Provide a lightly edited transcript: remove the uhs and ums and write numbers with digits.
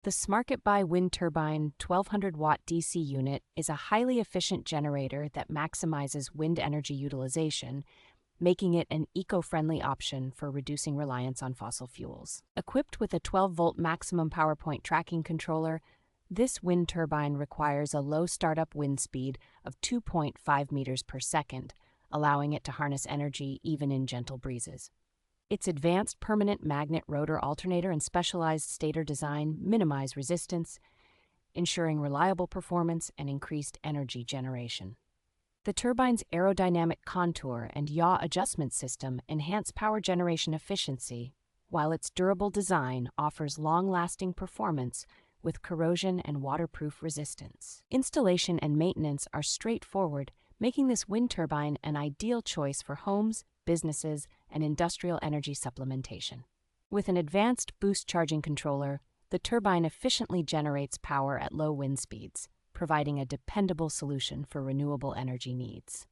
The SmarketBuy Wind Turbine 1200W DC unit is a highly efficient generator that maximizes wind energy utilization, making it an eco-friendly option for reducing reliance on fossil fuels. Equipped with a 12-volt maximum power point tracking controller, this wind turbine requires a low startup wind speed of 2.5 meters per second, allowing it to harness energy even in gentle breezes. Its advanced permanent magnet rotor alternator and specialized stator design minimize resistance, ensuring reliable performance and increased energy generation. The turbine's aerodynamic contour and yaw adjustment system enhance power generation efficiency, while its durable design offers long-lasting performance with corrosion and waterproof resistance. Installation and maintenance are straightforward, making this wind turbine an ideal choice for homes, businesses, and industrial energy supplementation. With an advanced boost charging controller, the turbine efficiently generates power at low wind speeds, providing a dependable solution for renewable energy needs.